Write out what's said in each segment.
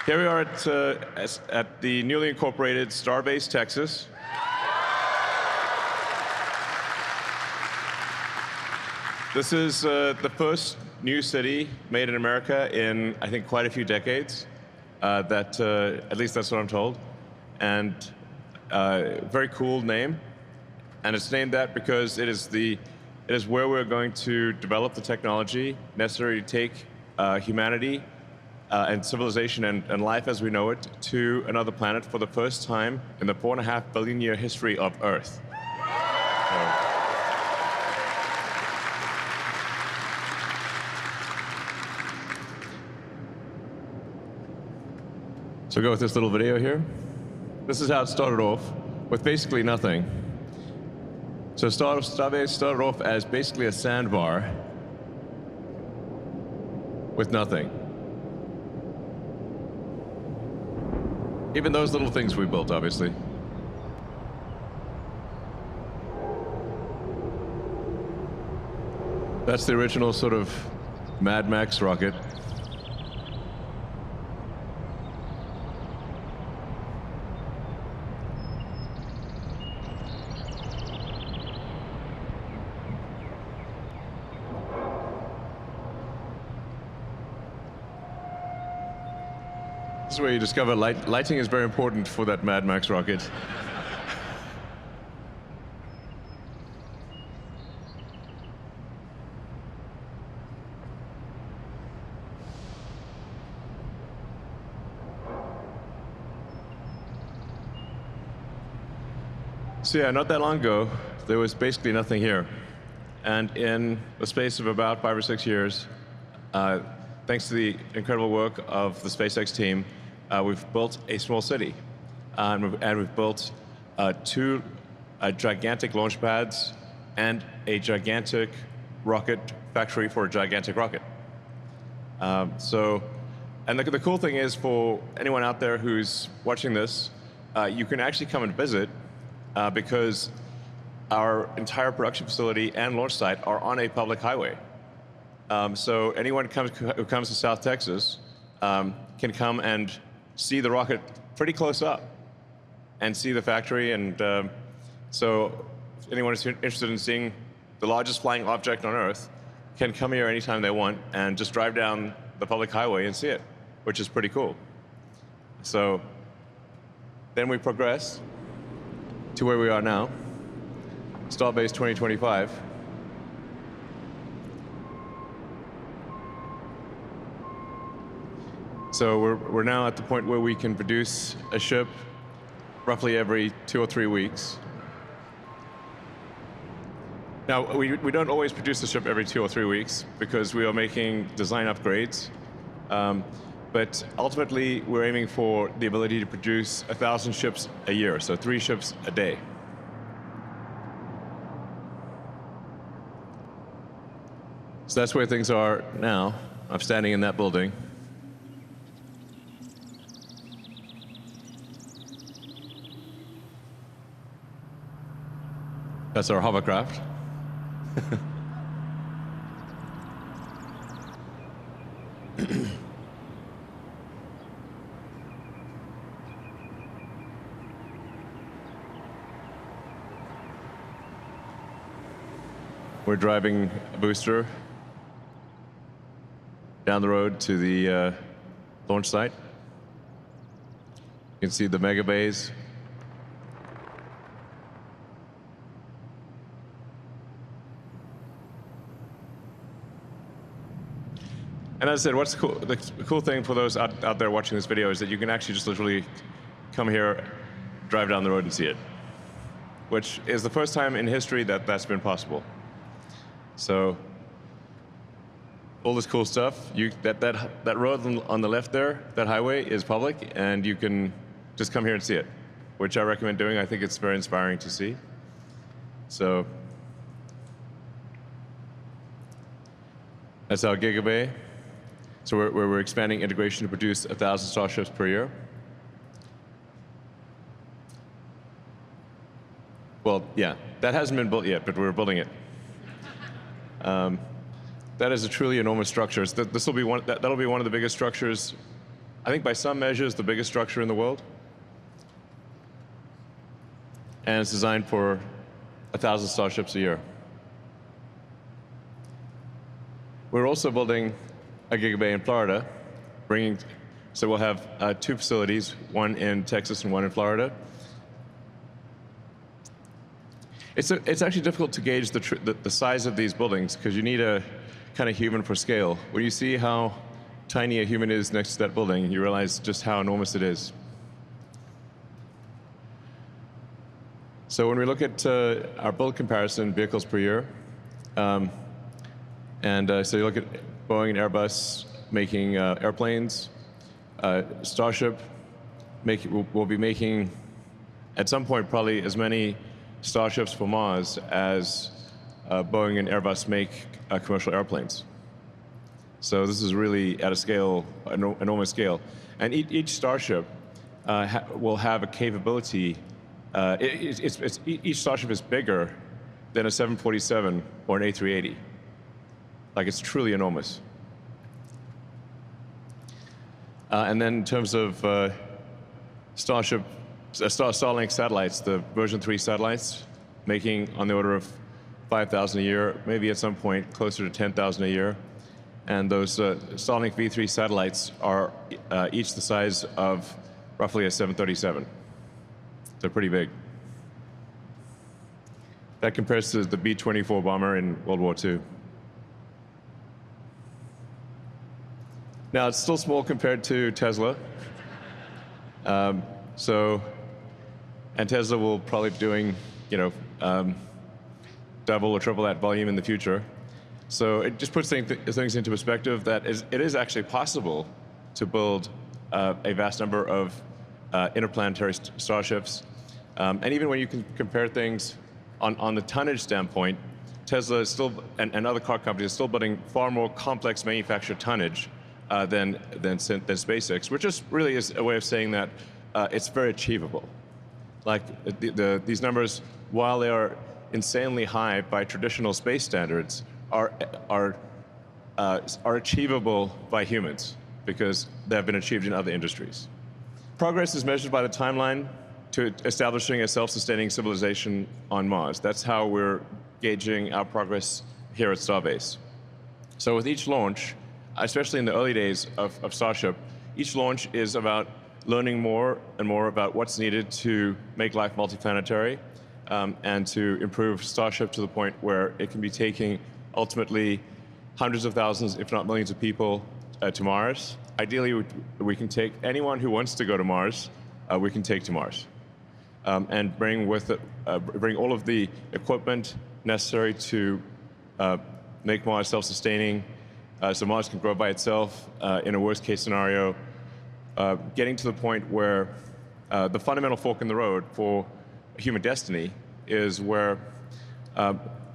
Here we are at the newly incorporated Starbase Texas. This is the first new city made in America in, I think, quite a few decades. At least that's what I'm told. And very cool name. And it's named that because it is where we're going to develop the technology necessary to take humanity and civilization and life as we know it to another planet for the first time in the 4.5 billion year history of Earth. So go with this little video here. This is how it started off, with basically nothing. So Starbase started off as basically a sandbar with nothing. Even those little things we built, obviously. That's the original sort of Mad Max rocket. This is where you discover lighting is very important for that Mad Max rocket. So yeah, not that long ago, there was basically nothing here. And in the space of about 5 or 6 years, thanks to the incredible work of the SpaceX team, we've built a small city. And we've built 2 gigantic launch pads and a gigantic rocket factory for a gigantic rocket. And the cool thing is, for anyone out there who's watching this, you can actually come and visit because our entire production facility and launch site are on a public highway. So anyone who comes to South Texas can come and see the rocket pretty close up and see the factory. And so anyone who's interested in seeing the largest flying object on Earth can come here anytime they want and just drive down the public highway and see it, which is pretty cool. So then we progress to where we are now, Starbase 2025. So we're now at the point where we can produce a ship roughly every 2 or 3 weeks. Now, we don't always produce the ship every 2 or 3 weeks because we are making design upgrades. But ultimately, we're aiming for the ability to produce 1,000 ships a year, so 3 ships a day. So that's where things are now. I'm standing in that building. That's our hovercraft. We're driving a booster down the road to the launch site. You can see the mega bays. And as I said, what's cool, the cool thing for those out there watching this video is that you can actually just literally come here, drive down the road and see it, which is the first time in history that that's been possible. So all this cool stuff, that road on the left there, that highway is public, and you can just come here and see it, which I recommend doing. I think it's very inspiring to see. So that's our Gigabay. So we're expanding integration to produce 1,000 Starships per year. Well, yeah, that hasn't been built yet, but we're building it. That is a truly enormous structure. That'll be one of the biggest structures I think by some measures, the biggest structure in the world. And it's designed for 1,000 Starships a year. We're also building a gigabay in Florida, so we'll have 2 facilities, one in Texas and one in Florida. It's actually difficult to gauge the size of these buildings because you need a kind of human for scale. When you see how tiny a human is next to that building, you realize just how enormous it is. So when we look at our build comparison vehicles per year, so you look at Boeing and Airbus making airplanes, Starship will be making, at some point, probably as many Starships for Mars as Boeing and Airbus make commercial airplanes. So this is really at a scale, enormous scale. And each Starship will have a capability. Each Starship is bigger than a 747 or an A380. Like, it's truly enormous. And then in terms of Starlink satellites, the version 3 satellites, making on the order of 5,000 a year, maybe at some point closer to 10,000 a year. And those Starlink V3 satellites are each the size of roughly a 737. They're pretty big. That compares to the B-24 bomber in World War II. Now, it's still small compared to Tesla. And Tesla will probably be doing, double or triple that volume in the future. So it just puts things into perspective that it is actually possible to build a vast number of interplanetary starships. And even when you can compare things on the tonnage standpoint, Tesla is still, and other car companies are still building far more complex manufactured tonnage than SpaceX, which just really is a way of saying that it's very achievable. Like these numbers, while they are insanely high by traditional space standards, are achievable by humans because they have been achieved in other industries. Progress is measured by the timeline to establishing a self-sustaining civilization on Mars. That's how we're gauging our progress here at Starbase. So with each launch, especially in the early days of Starship, each launch is about learning more and more about what's needed to make life multiplanetary and to improve Starship to the point where it can be taking ultimately hundreds of thousands, if not millions of people to Mars. Ideally, we can take anyone who wants to go to Mars, we can take to Mars. And bring all of the equipment necessary to make Mars self-sustaining, so Mars can grow by itself in a worst-case scenario, getting to the point where the fundamental fork in the road for human destiny is where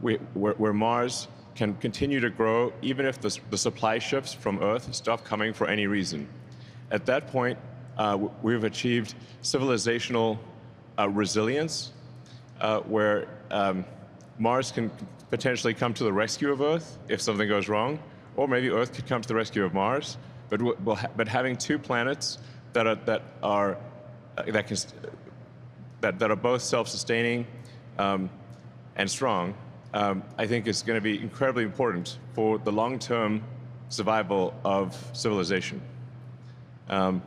Mars can continue to grow even if the supply ships from Earth stop coming for any reason. At that point, we've achieved civilizational resilience, where Mars can potentially come to the rescue of Earth if something goes wrong, or maybe Earth could come to the rescue of Mars. But having 2 planets that are both self-sustaining and strong, I think is going to be incredibly important for the long-term survival of civilization. I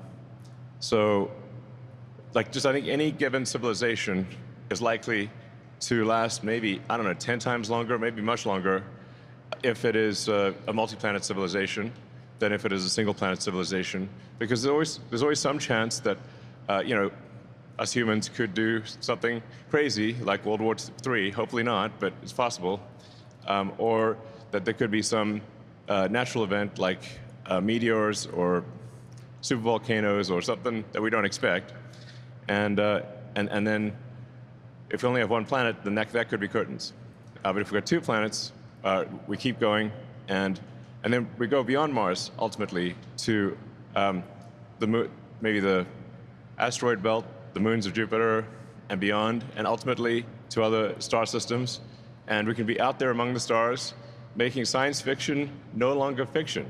think any given civilization is likely to last maybe, 10 times longer, maybe much longer, if it is a multi-planet civilization than if it is a single-planet civilization, because there's always some chance that, us humans could do something crazy like World War III, hopefully not, but it's possible, or that there could be some natural event like meteors or supervolcanoes or something that we don't expect, and then if we only have 1 planet, then that could be curtains. But if we've got 2 planets, we keep going, and then we go beyond Mars ultimately to maybe the asteroid belt, the moons of Jupiter, and beyond, and ultimately to other star systems. And we can be out there among the stars, making science fiction no longer fiction.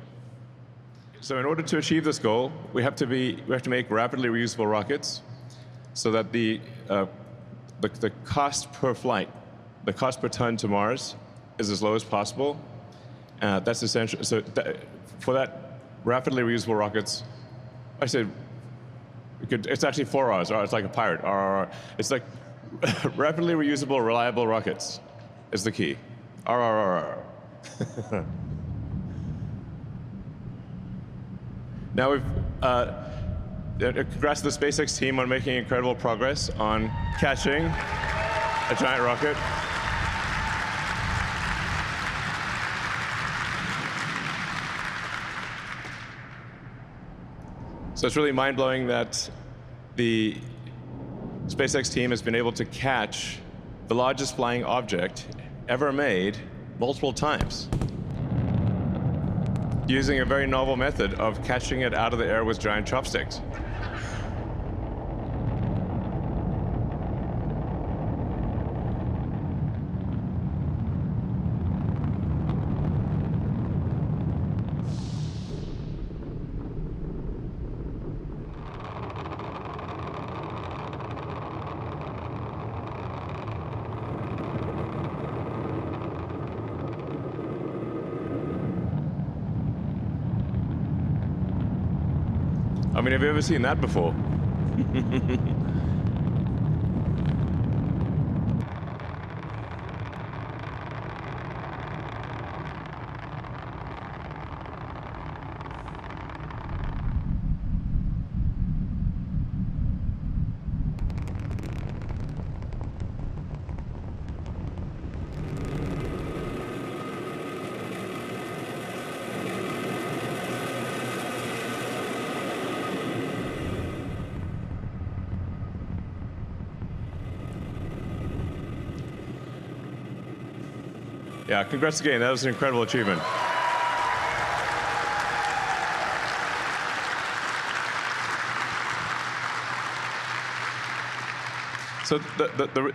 So in order to achieve this goal, we have to make rapidly reusable rockets, so that the cost per flight, the cost per ton to Mars, is as low as possible. That's essential. So for that, rapidly reusable rockets, I said, it's actually 4 R's. It's like a pirate. RRR. It's like rapidly reusable, reliable rockets is the key. RRR. Now congrats to the SpaceX team on making incredible progress on catching a giant rocket. So it's really mind-blowing that the SpaceX team has been able to catch the largest flying object ever made multiple times, using a very novel method of catching it out of the air with giant chopsticks. I mean, have you ever seen that before? Yeah, congrats again. That was an incredible achievement. So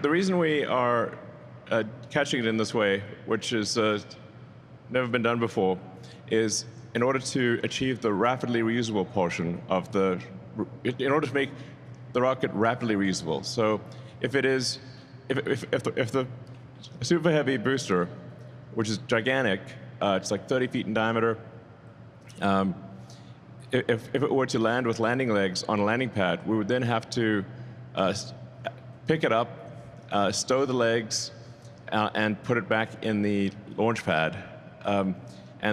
the reason we are catching it in this way, which has never been done before, is in order to achieve the rapidly reusable portion of in order to make the rocket rapidly reusable. So if the super heavy booster, which is gigantic, it's like 30 feet in diameter. If it were to land with landing legs on a landing pad, we would then have to pick it up, stow the legs, and put it back in the launch pad. And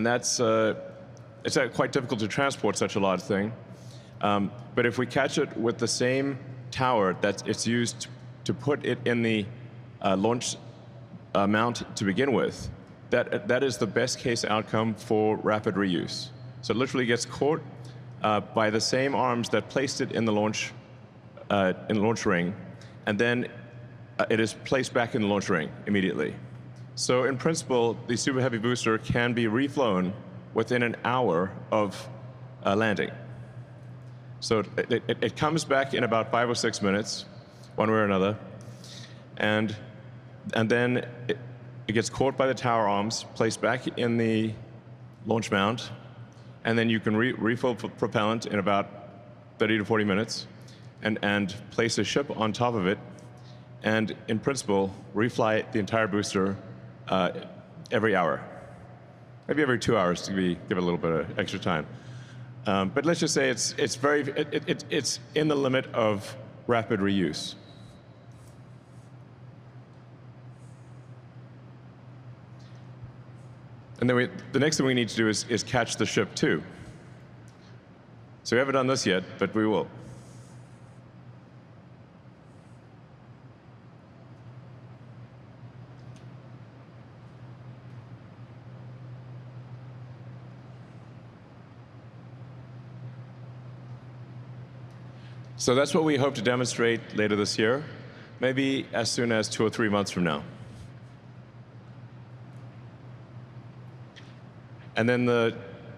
it's quite difficult to transport such a large thing. But if we catch it with the same tower it's used to put it in the launch mount to begin with, that is the best case outcome for rapid reuse. So it literally gets caught by the same arms that placed it in the launch ring, and then it is placed back in the launch ring immediately. So in principle, the Super Heavy booster can be reflown within an hour of landing. So it comes back in about 5 or 6 minutes, one way or another, and then it gets caught by the tower arms, placed back in the launch mount, and then you can refill propellant in about 30 to 40 minutes, and place a ship on top of it, and in principle, refly the entire booster every hour. Maybe every 2 hours to give it a little bit of extra time. But let's just say it's in the limit of rapid reuse. And then the next thing we need to do is catch the ship too. So we haven't done this yet, but we will. So that's what we hope to demonstrate later this year, maybe as soon as 2 or 3 months from now. And then the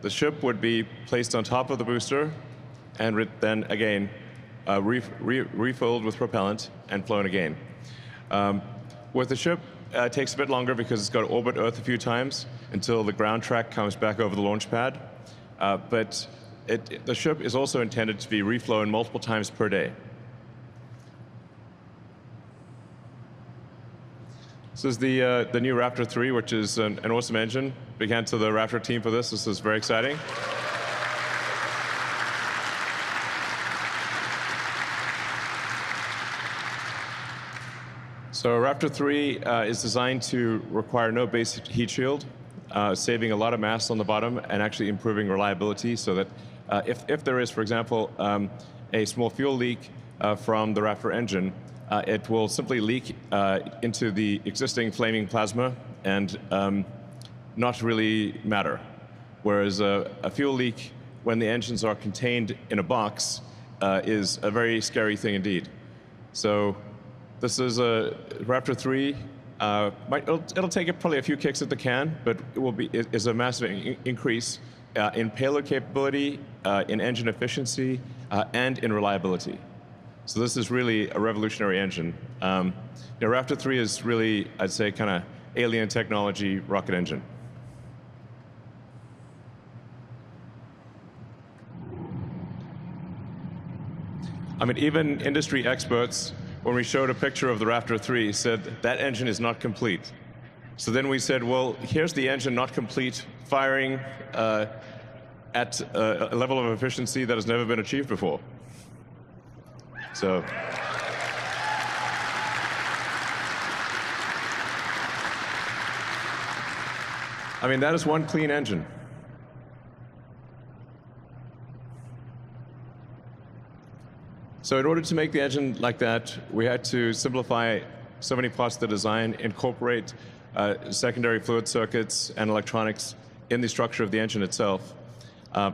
ship would be placed on top of the booster, and then again refilled with propellant and flown again. With the ship, it takes a bit longer because it's got to orbit Earth a few times until the ground track comes back over the launch pad. But the ship is also intended to be reflown multiple times per day. This is the new Raptor 3, which is an awesome engine. Big hand to the Raptor team for this. This is very exciting. So Raptor 3 is designed to require no base heat shield, saving a lot of mass on the bottom and actually improving reliability so that if there is, for example, a small fuel leak from the Raptor engine, it will simply leak into the existing flaming plasma and not really matter. Whereas a fuel leak, when the engines are contained in a box, is a very scary thing indeed. So this is a Raptor 3. It'll take it probably a few kicks at the can, but it is a massive increase in payload capability, in engine efficiency, and in reliability. So this is really a revolutionary engine. Raptor 3 is really, I'd say, kind of alien technology rocket engine. I mean, even industry experts, when we showed a picture of the Raptor 3, said that engine is not complete. So then we said, well, here's the engine not complete, firing at a level of efficiency that has never been achieved before. So, I mean, that is one clean engine. So in order to make the engine like that, we had to simplify so many parts of the design, incorporate secondary fluid circuits and electronics in the structure of the engine itself.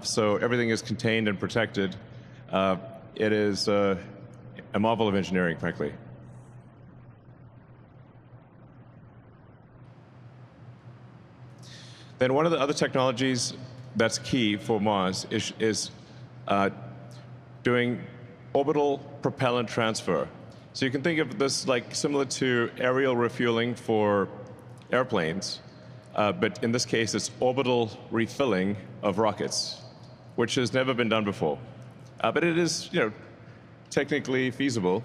So everything is contained and protected. It is a marvel of engineering, frankly. Then one of the other technologies that's key for Mars is doing orbital propellant transfer. So you can think of this like similar to aerial refueling for airplanes, but in this case it's orbital refilling of rockets, which has never been done before. But it is, technically feasible.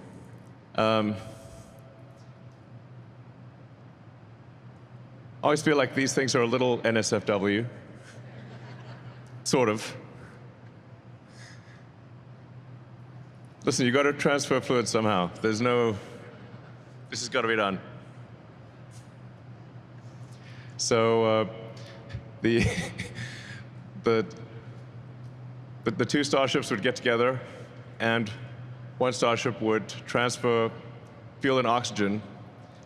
I always feel like these things are a little NSFW, sort of. Listen, you got to transfer fluid somehow. This has got to be done. So the two starships would get together, and one starship would transfer fuel and oxygen.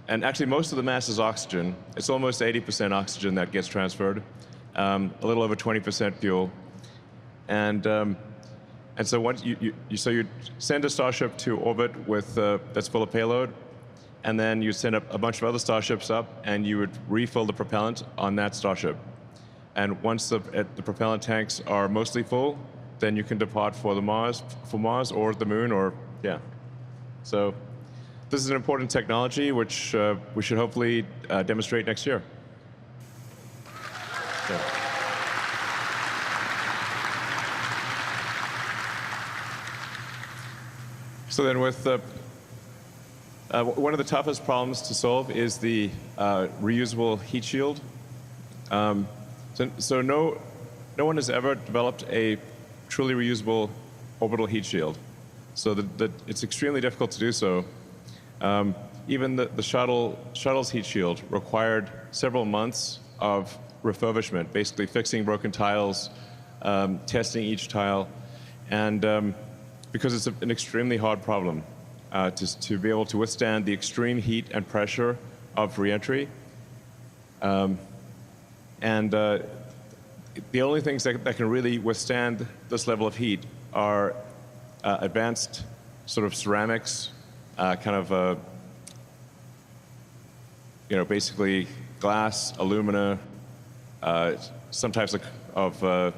And actually, most of the mass is oxygen. It's almost 80% oxygen that gets transferred, a little over 20% fuel. And so once you send a starship to orbit with that's full of payload, and then you send a bunch of other starships up, and you would refill the propellant on that starship. And once the propellant tanks are mostly full, then you can depart for Mars or the Moon, or yeah. So this is an important technology which we should hopefully demonstrate next year. So. So then with one of the toughest problems to solve is the reusable heat shield. So no one has ever developed a truly reusable orbital heat shield. So it's extremely difficult to do so. Even the shuttle's heat shield required several months of refurbishment, basically fixing broken tiles, testing each tile, and because it's an extremely hard problem to be able to withstand the extreme heat and pressure of reentry. And the only things that can really withstand this level of heat are advanced sort of ceramics, basically glass, alumina, some types of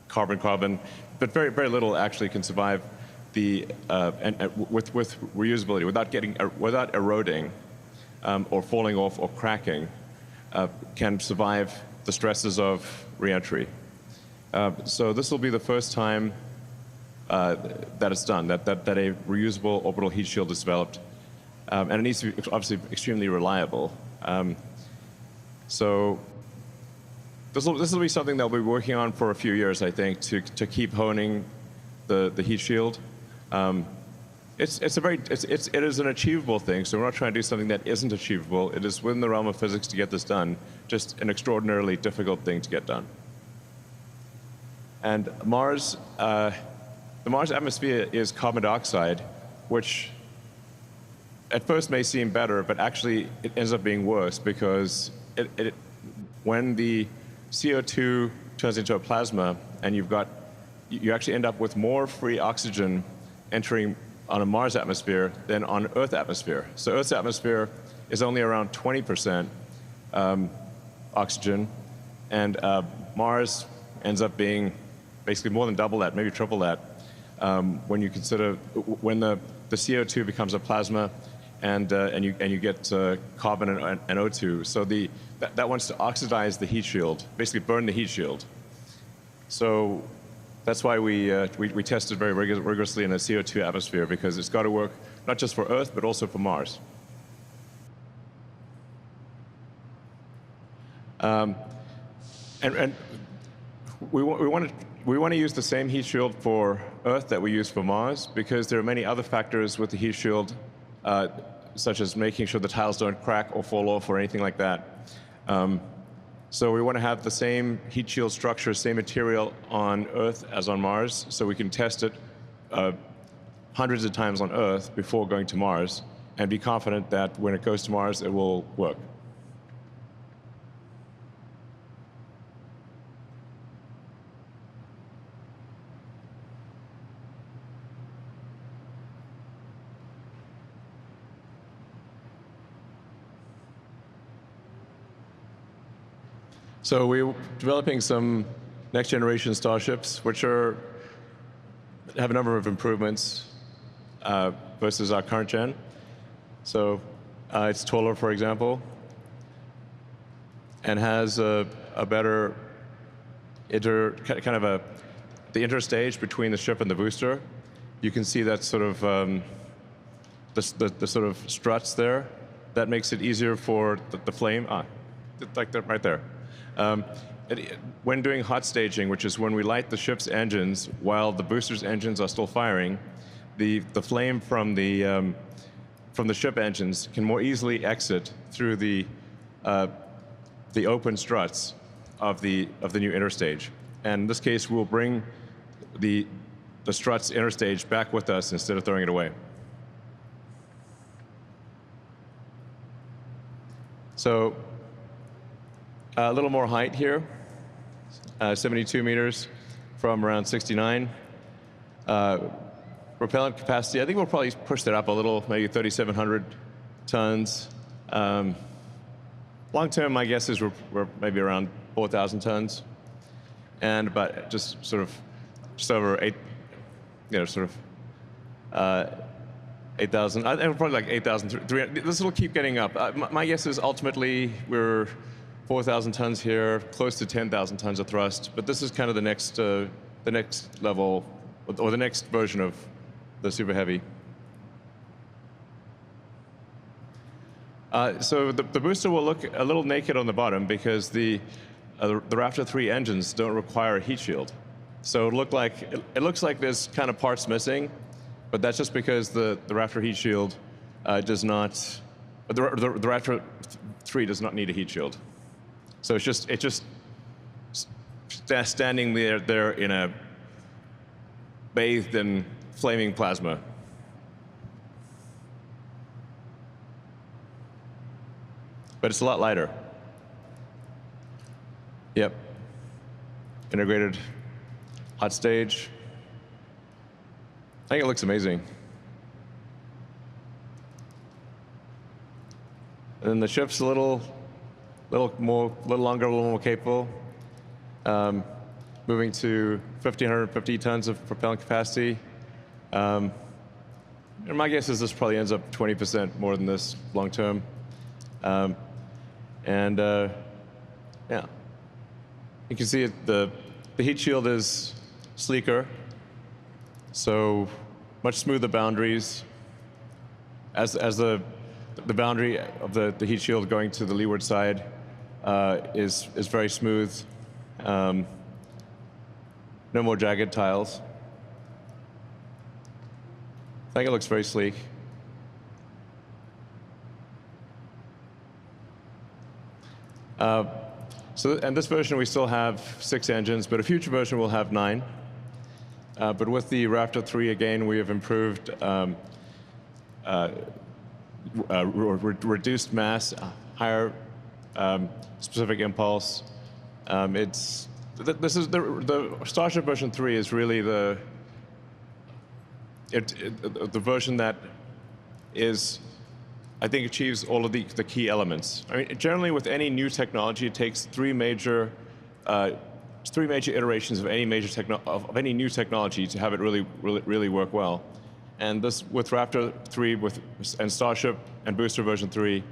carbon, but very, very little actually can survive with reusability without eroding or falling off or cracking, can survive the stresses of reentry. So this will be the first time that it's done, that a reusable orbital heat shield is developed. And it needs to be obviously extremely reliable. So this will be something that we'll be working on for a few years, I think, to keep honing the heat shield. It is an achievable thing, so we're not trying to do something that isn't achievable. It is within the realm of physics to get this done, just an extraordinarily difficult thing to get done. And Mars, the Mars atmosphere is carbon dioxide, which at first may seem better, but actually it ends up being worse because when the CO2 turns into a plasma and you actually end up with more free oxygen entering on a Mars atmosphere than on Earth atmosphere. So Earth's atmosphere is only around 20% oxygen, and Mars ends up being basically more than double that, maybe triple that, when you consider when the CO2 becomes a plasma and you get carbon and O2. So that wants to oxidize the heat shield, basically burn the heat shield. So that's why we tested very rigorously in a CO2 atmosphere, because it's got to work not just for Earth, but also for Mars. And we want to use the same heat shield for Earth that we use for Mars, because there are many other factors with the heat shield, such as making sure the tiles don't crack or fall off or anything like that. So we want to have the same heat shield structure, same material on Earth as on Mars, so we can test it hundreds of times on Earth before going to Mars, and be confident that when it goes to Mars, it will work. So we're developing some next-generation Starships, which have a number of improvements versus our current gen. So it's taller, for example, and has a better the interstage between the ship and the booster. You can see that sort of the sort of struts there. That makes it easier for the flame. Like that right there. When doing hot staging, which is when we light the ship's engines while the booster's engines are still firing, the flame from the ship engines can more easily exit through the open struts of the new interstage. And in this case, we'll bring the struts interstage back with us instead of throwing it away. So a little more height here, 72 meters from around 69. Propellant capacity, I think we'll probably push that up a little, maybe 3,700 tons. Long term, my guess is we're maybe around 4,000 tons. And about just over 8,000, probably like 8,300. This will keep getting up. My guess is ultimately we're 4,000 tons here, close to 10,000 tons of thrust, but this is kind of the next level, or the next version of the Super Heavy. So the booster will look a little naked on the bottom because the Raptor 3 engines don't require a heat shield. So it looks like there's kind of parts missing, but that's just because the Raptor heat shield does not. The Raptor 3 does not need a heat shield. So it's just standing there in a bathed in flaming plasma. But it's a lot lighter. Yep. Integrated hot stage. I think it looks amazing. And then the ship's a little longer, a little more capable. Moving to 1,550 tons of propellant capacity. And my guess is this probably ends up 20% more than this long term. Yeah. You can see the the heat shield is sleeker, so much smoother boundaries. As the boundary of the heat shield going to the leeward side is very smooth. No more jagged tiles. I think it looks very sleek. And this version we still have 6 engines, but a future version will have 9. But with the Raptor 3, again, we have improved reduced mass, higher specific impulse. This is the Starship version 3 is really the version that is, I think, achieves all of the key elements. I mean, generally with any new technology, it takes three major iterations of any new technology to have it really work well. And this, with Raptor 3 and Starship and Booster version 3,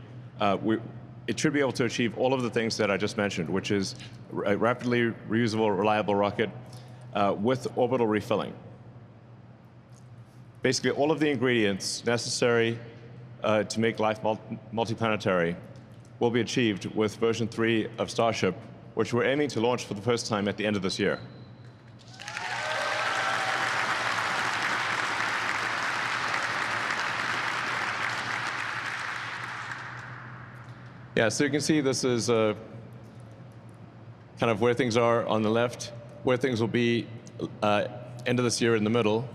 it should be able to achieve all of the things that I just mentioned, which is a rapidly reusable, reliable rocket with orbital refilling. Basically, all of the ingredients necessary to make life multiplanetary will be achieved with version 3 of Starship, which we're aiming to launch for the first time at the end of this year. Yeah, so you can see this is kind of where things are on the left, where things will be end of this year in the middle,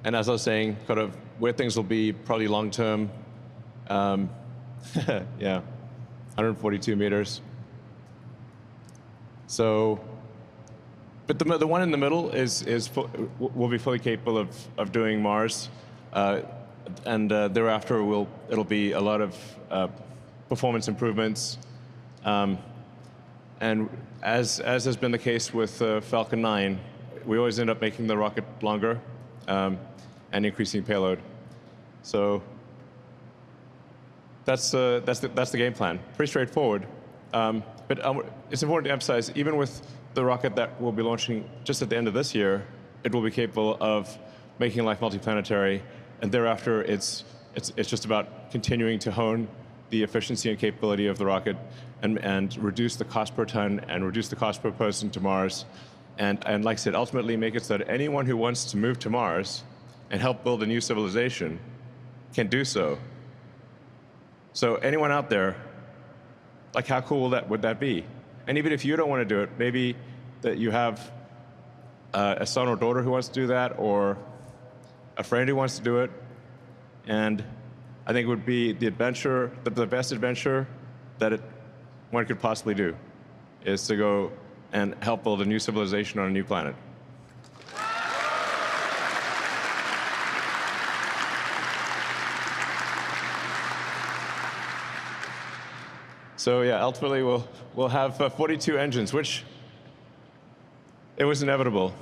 and as I was saying, kind of where things will be probably long term. Yeah, 142 meters. So, but the one in the middle will be fully capable of doing Mars, and thereafter it'll be a lot of performance improvements, and as has been the case with Falcon 9, we always end up making the rocket longer and increasing payload. So that's the game plan. Pretty straightforward, but it's important to emphasize, even with the rocket that we'll be launching just at the end of this year, it will be capable of making life multiplanetary, and thereafter it's just about continuing to hone the efficiency and capability of the rocket and reduce the cost per ton and reduce the cost per person to Mars. And like I said, ultimately make it so that anyone who wants to move to Mars and help build a new civilization can do so. So anyone out there, like, how cool would that be? And even if you don't want to do it, maybe that you have a son or daughter who wants to do that, or a friend who wants to do it, and I think it would be the best adventure that one could possibly do, is to go and help build a new civilization on a new planet. So yeah, ultimately we'll have 42 engines, which it was inevitable.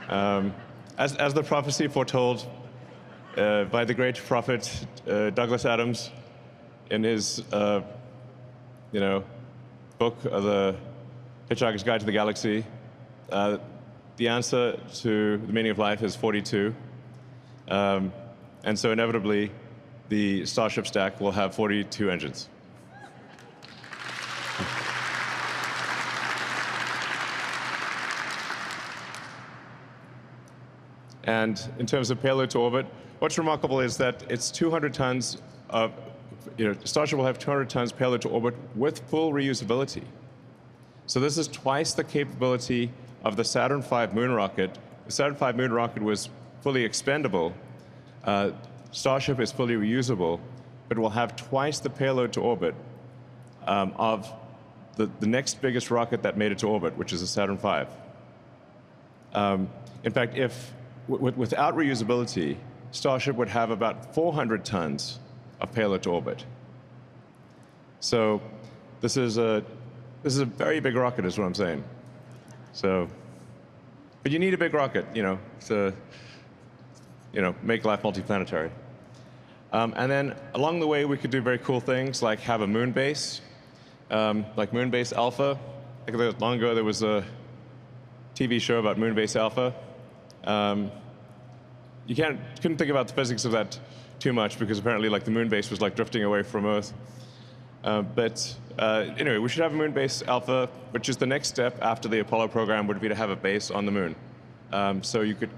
As the prophecy foretold by the great prophet Douglas Adams in his book, The Hitchhiker's Guide to the Galaxy, the answer to the meaning of life is 42. And so inevitably, the Starship stack will have 42 engines. And in terms of payload to orbit, what's remarkable is that it's 200 tons of, Starship will have 200 tons payload to orbit with full reusability. So this is twice the capability of the Saturn V moon rocket. The Saturn V moon rocket was fully expendable. Starship is fully reusable, but will have twice the payload to orbit of the next biggest rocket that made it to orbit, which is the Saturn V. In fact, without reusability, Starship would have about 400 tons of payload to orbit. So this is a very big rocket, is what I'm saying. So, but you need a big rocket, to make life multiplanetary. And then along the way, we could do very cool things like have a moon base, like Moon Base Alpha. Like long ago, there was a TV show about Moonbase Alpha. You couldn't think about the physics of that too much because apparently like the moon base was like drifting away from Earth. Anyway, we should have a Moonbase Alpha, which is the next step after the Apollo program would be to have a base on the moon. So you could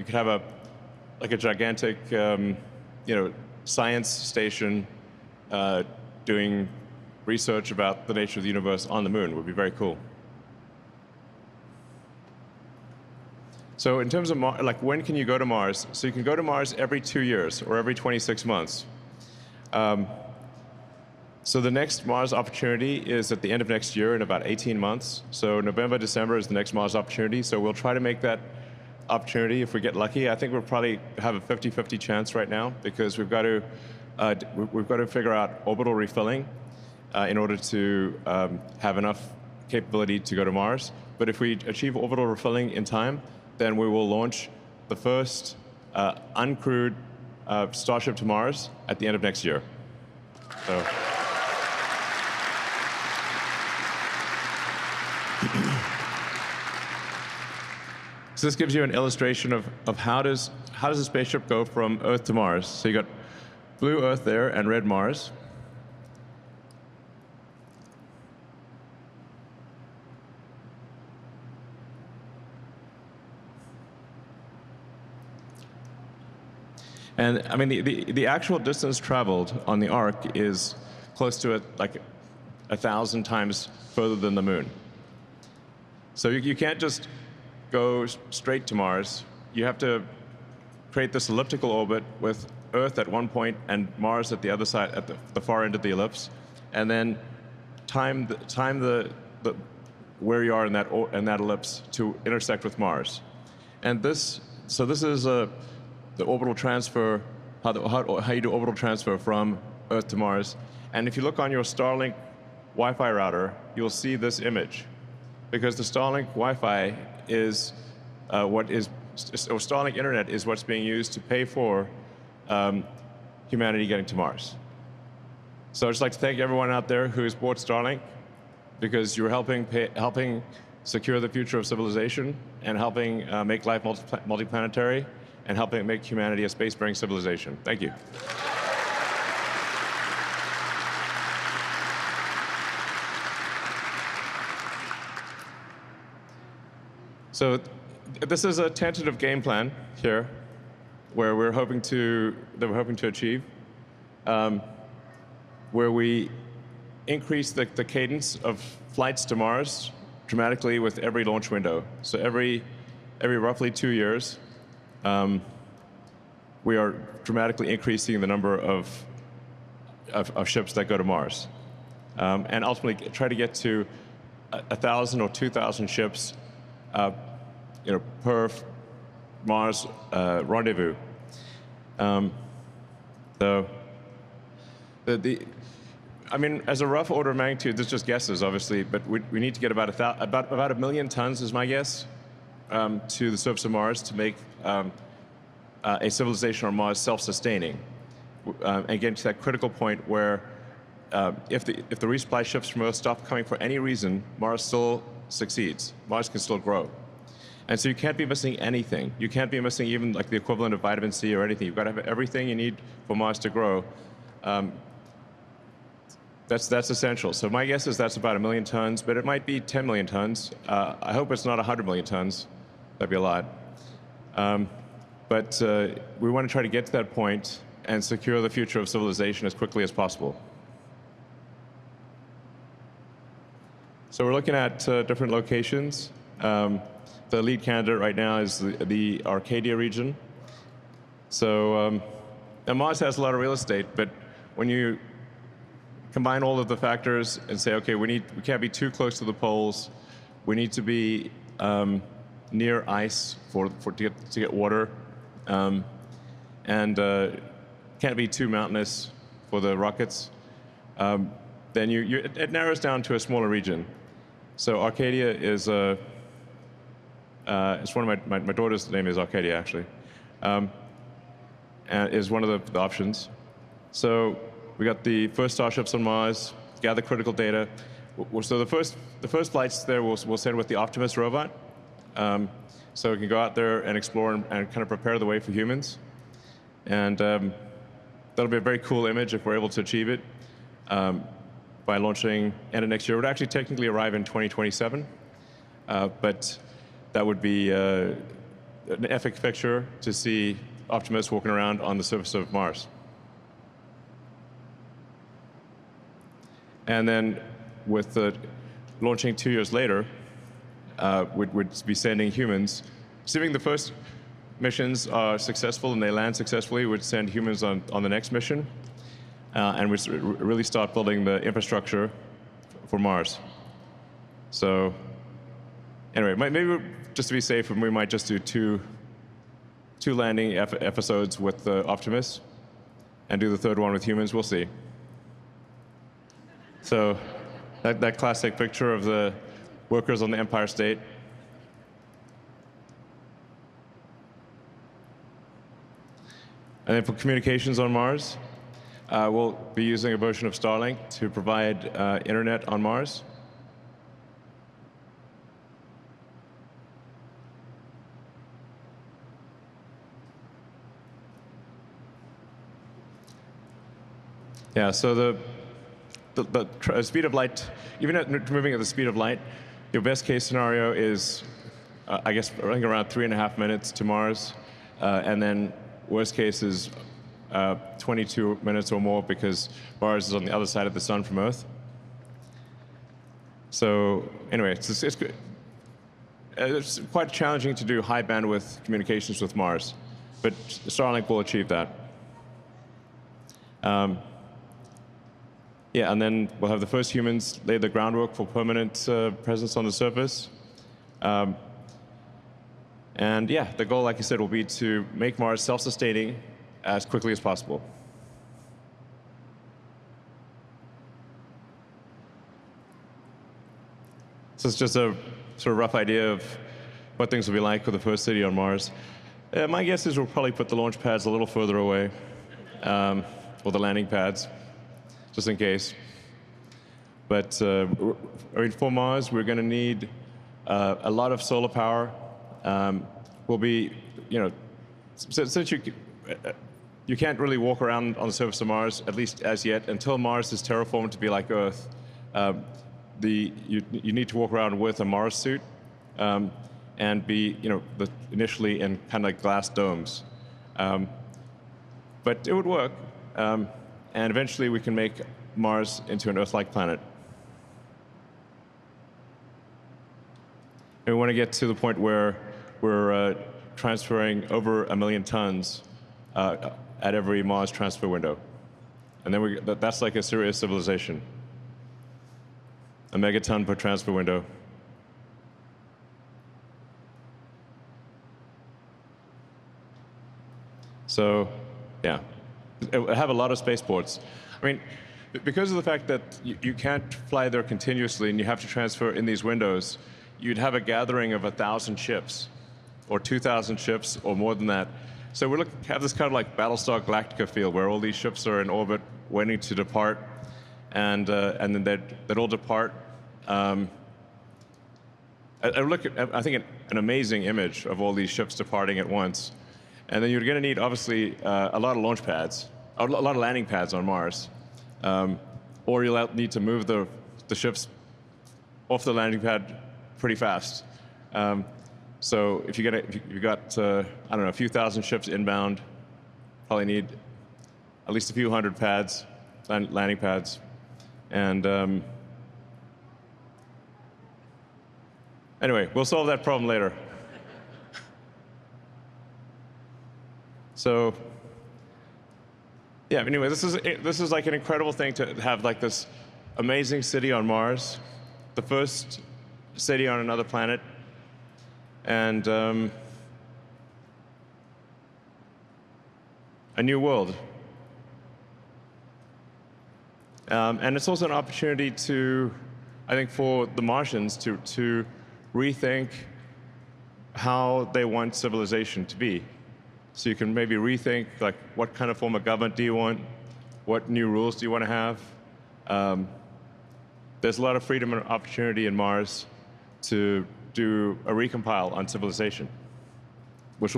have a gigantic science station doing research about the nature of the universe on the moon. Would be very cool. So in terms of when can you go to Mars? So you can go to Mars every 2 years or every 26 months. So the next Mars opportunity is at the end of next year in about 18 months. So November, December is the next Mars opportunity. So we'll try to make that opportunity if we get lucky. I think we'll probably have a 50-50 chance right now because we've got to figure out orbital refilling in order to have enough capability to go to Mars. But if we achieve orbital refilling in time, then we will launch the first uncrewed Starship to Mars at the end of next year. So this gives you an illustration of how does a spaceship go from Earth to Mars. So you got blue Earth there and red Mars. And I mean, the actual distance traveled on the Ark is close to like 1,000 times further than the moon. So you can't just go straight to Mars. You have to create this elliptical orbit with Earth at one point and Mars at the other side, at the far end of the ellipse, and then time the where you are in that ellipse to intersect with Mars. And this is the orbital transfer, how you do orbital transfer from Earth to Mars. And if you look on your Starlink Wi-Fi router, you'll see this image. Because the Starlink Wi-Fi is Starlink Internet is what's being used to pay for humanity getting to Mars. So I'd just like to thank everyone out there who's bought Starlink, because you're helping secure the future of civilization and helping make life multiplanetary and helping make humanity a space-faring civilization. Thank you. So this is a tentative game plan here, where we're hoping to achieve, where we increase the cadence of flights to Mars dramatically with every launch window. So every roughly 2 years, we are dramatically increasing the number of ships that go to Mars, and ultimately try to get to 1,000 or 2,000 ships per Mars rendezvous. I mean, as a rough order of magnitude, this is just guesses, obviously, but we need to get about 1 million tons, is my guess, to the surface of Mars to make a civilization on Mars self-sustaining, and get to that critical point where if the resupply ships from Earth stop coming for any reason, Mars still succeeds. Mars can still grow. And so you can't be missing anything. You can't be missing even like the equivalent of vitamin C or anything. You've got to have everything you need for Mars to grow. That's essential. So my guess is that's about 1 million tons, but it might be 10 million tons. I hope it's not 100 million tons. That'd be a lot. But we want to try to get to that point and secure the future of civilization as quickly as possible. So we're looking at different locations. The lead candidate right now is the Arcadia region. So now Mars has a lot of real estate, but when you combine all of the factors and say, okay, we can't be too close to the poles. We need to be near ice to get water, and can't be too mountainous for the rockets. Then it narrows down to a smaller region. So Arcadia is it's one of my daughter's name is Arcadia, actually, and is one of the options. So we got the first Starships on Mars, gather critical data. So the first flights there we'll send with the Optimus robot, so we can go out there and explore and kind of prepare the way for humans. And that'll be a very cool image if we're able to achieve it by launching end of next year. It would actually technically arrive in 2027, but that would be an epic picture to see Optimus walking around on the surface of Mars. And then with the launching 2 years later, we'd be sending humans. Assuming the first missions are successful and they land successfully, we'd send humans on the next mission, and we'd really start building the infrastructure for Mars. So anyway, maybe just to be safe, we might just do two landing episodes with the Optimus and do the third one with humans. We'll see. So that classic picture of the workers on the Empire State. And then for communications on Mars, we'll be using a version of Starlink to provide internet on Mars. Yeah, so the speed of light, even at moving at the speed of light, your best case scenario is, I guess, running around 3.5 minutes to Mars, and then worst case is 22 minutes or more because Mars is on the other side of the sun from Earth. So anyway, it's quite challenging to do high bandwidth communications with Mars, but Starlink will achieve that. Yeah, and then we'll have the first humans lay the groundwork for permanent presence on the surface. And yeah, the goal, like I said, will be to make Mars self-sustaining as quickly as possible. So it's just a sort of rough idea of what things will be like with the first city on Mars. My guess is we'll probably put the launch pads a little further away, or the landing pads, just in case. But I mean, for Mars, we're going to need a lot of solar power. Will be, since you can't really walk around on the surface of Mars, at least as yet, until Mars is terraformed to be like Earth. You need to walk around with a Mars suit and be, initially in kind of like glass domes. But it would work, and eventually we can make Mars into an Earth-like planet. And we want to get to the point where we're transferring over 1 million tons at every Mars transfer window. And then that's like a serious civilization. A megaton per transfer window. So, yeah. I have a lot of spaceports. I mean, because of the fact that you can't fly there continuously and you have to transfer in these windows, you'd have a gathering of 1,000 ships, or 2,000 ships, or more than that. So we have this kind of like Battlestar Galactica feel, where all these ships are in orbit, waiting to depart, and then they'd all depart. I look at, I think, an amazing image of all these ships departing at once. And then you're going to need, obviously, a lot of launch pads, a lot of landing pads on Mars. Or you'll need to move the ships off the landing pad pretty fast. So if you got I don't know, a few thousand ships inbound, probably need at least a few hundred pads, landing pads, and anyway, we'll solve that problem later. So yeah, anyway, this is like an incredible thing to have, like this amazing city on Mars, the first city on another planet, and a new world. And it's also an opportunity to, I think, for the Martians to rethink how they want civilization to be. So you can maybe rethink, like, what kind of form of government do you want? What new rules do you want to have? There's a lot of freedom and opportunity in Mars to do a recompile on civilization, which will be